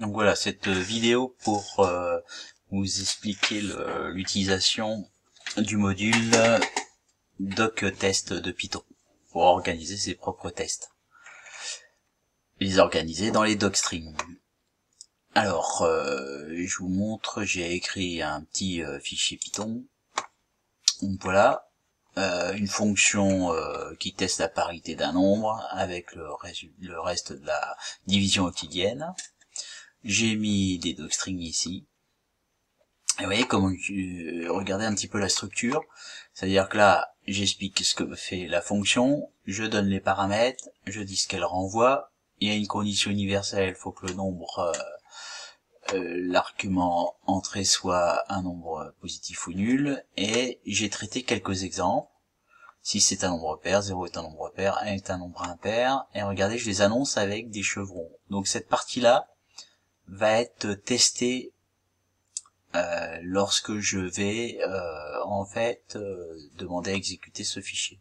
Donc voilà, cette vidéo pour vous expliquer l'utilisation du module doc-test de Python pour organiser ses propres tests. Les organiser dans les docstrings. Alors, je vous montre, j'ai écrit un petit fichier Python. Donc voilà, une fonction qui teste la parité d'un nombre avec le reste de la division euclidienne. J'ai mis des docstrings ici. Et vous voyez comment regardez un petit peu la structure. C'est-à-dire que là, j'explique ce que fait la fonction, je donne les paramètres, je dis ce qu'elle renvoie. Il y a une condition universelle, il faut que le nombre, l'argument entré soit un nombre positif ou nul. Et j'ai traité quelques exemples. 6 est un nombre pair, 0 est un nombre pair, 1 est un nombre impair. Et regardez, je les annonce avec des chevrons. Donc cette partie-là va être testée lorsque je vais en fait demander à exécuter ce fichier.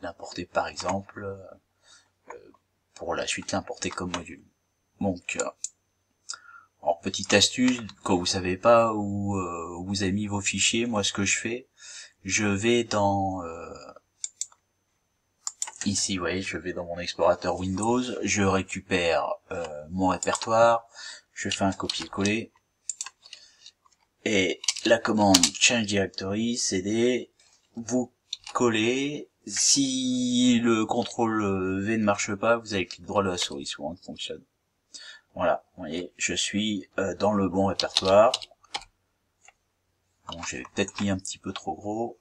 L'importer par exemple, pour la suite l'importer comme module. Donc, alors petite astuce, quand vous savez pas où vous avez mis vos fichiers, moi ce que je fais, je vais dans ici, vous voyez, je vais dans mon explorateur Windows, je récupère mon répertoire, je fais un copier-coller, et la commande change directory, cd, vous collez. Si le CTRL V ne marche pas, vous avez clic droit de la souris, souvent ça fonctionne. Voilà, vous voyez, je suis dans le bon répertoire. Bon, j'ai peut-être mis un petit peu trop gros.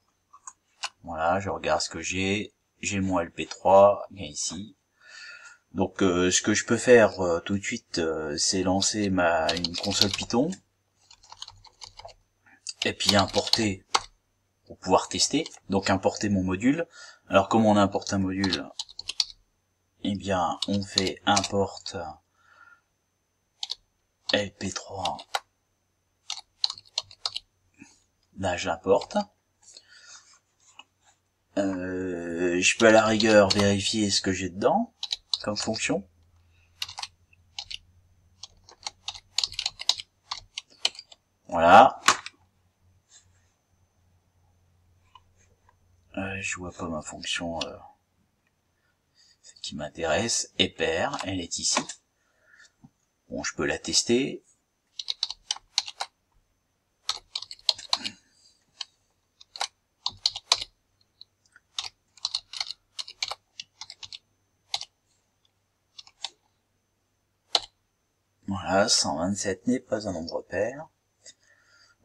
Voilà, je regarde ce que j'ai mon LP3, bien ici. Donc ce que je peux faire tout de suite, c'est lancer une console Python, et puis importer pour pouvoir tester, donc importer mon module. Alors comment on importe un module? Eh bien on fait import LP3, là j'importe. Je peux à la rigueur vérifier ce que j'ai dedans comme fonction. Voilà. Je vois pas ma fonction qui m'intéresse, et pair, elle est ici. Bon, je peux la tester. Voilà, 127 n'est pas un nombre pair.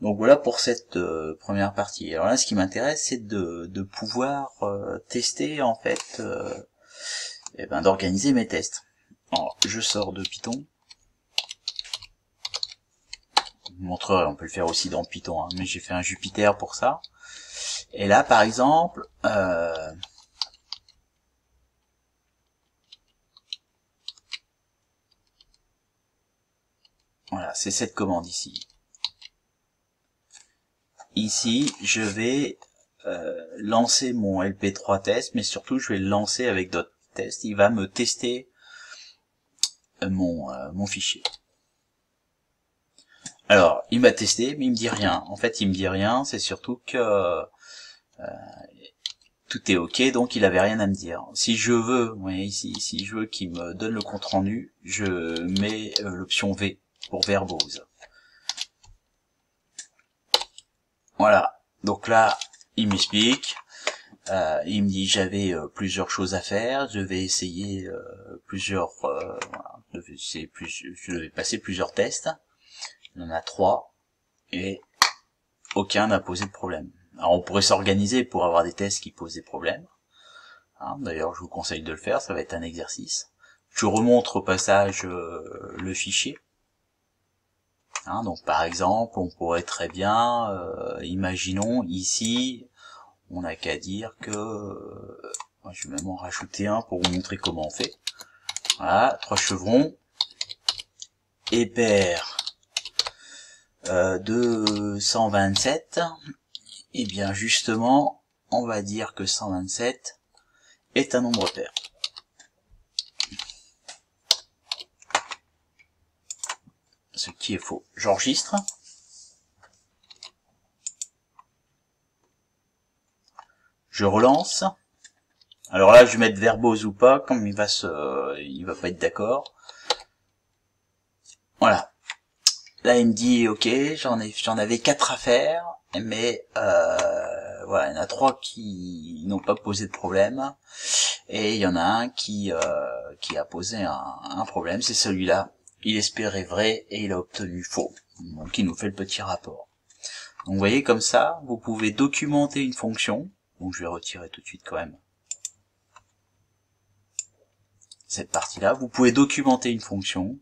Donc voilà pour cette première partie. Alors là, ce qui m'intéresse, c'est de pouvoir tester, en fait, d'organiser mes tests. Alors, je sors de Python. Je vous montrerai, on peut le faire aussi dans Python, hein, mais j'ai fait un Jupyter pour ça. Et là, par exemple, voilà, c'est cette commande ici. Ici, je vais lancer mon LP3 test, mais surtout, je vais le lancer avec d'autres tests. Il va me tester mon fichier. Alors, il m'a testé, mais il me dit rien. En fait, il me dit rien, c'est surtout que tout est ok, donc il avait rien à me dire. Si je veux, vous voyez ici, si je veux qu'il me donne le compte rendu, je mets l'option V pour verbose. Voilà. Donc là, il m'explique. Il me dit j'avais plusieurs choses à faire, je vais essayer voilà, je devais passer plusieurs tests. Il y en a 3 et aucun n'a posé de problème. Alors on pourrait s'organiser pour avoir des tests qui posent des problèmes. Hein, d'ailleurs je vous conseille de le faire, ça va être un exercice. Je remontre au passage le fichier. Hein, donc par exemple on pourrait très bien, imaginons ici, on n'a qu'à dire que, je vais même en rajouter un pour vous montrer comment on fait. Voilà, 3 chevrons, et pair de 127, et bien justement, on va dire que 127 est un nombre pair. ce qui est faux. J'enregistre. Je relance. Alors là, je vais mettre verbose ou pas, comme il va pas être d'accord. Voilà. Là, il me dit, ok, j'en avais 4 à faire, mais voilà, il y en a 3 qui n'ont pas posé de problème, et il y en a un qui a posé un problème, c'est celui-là. Il espérait vrai et il a obtenu faux. Donc, il nous fait le petit rapport. Donc, vous voyez, comme ça, vous pouvez documenter une fonction. Donc, je vais retirer tout de suite quand même cette partie-là. Vous pouvez documenter une fonction.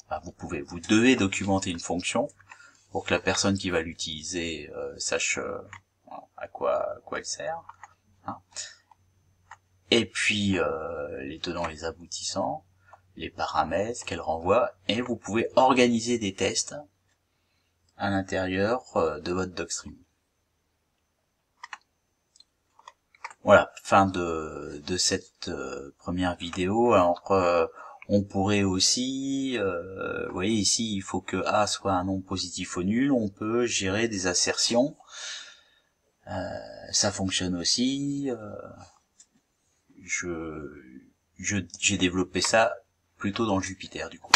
Enfin, vous devez documenter une fonction pour que la personne qui va l'utiliser sache à quoi elle sert. Hein. Et puis les tenants et les aboutissants, les paramètres qu'elle renvoie, et vous pouvez organiser des tests à l'intérieur de votre docstream. Voilà, fin de cette première vidéo. Alors on pourrait aussi, vous voyez ici, il faut que A soit un nombre positif ou nul. On peut gérer des assertions. Ça fonctionne aussi. J'ai développé ça plutôt dans Jupyter du coup.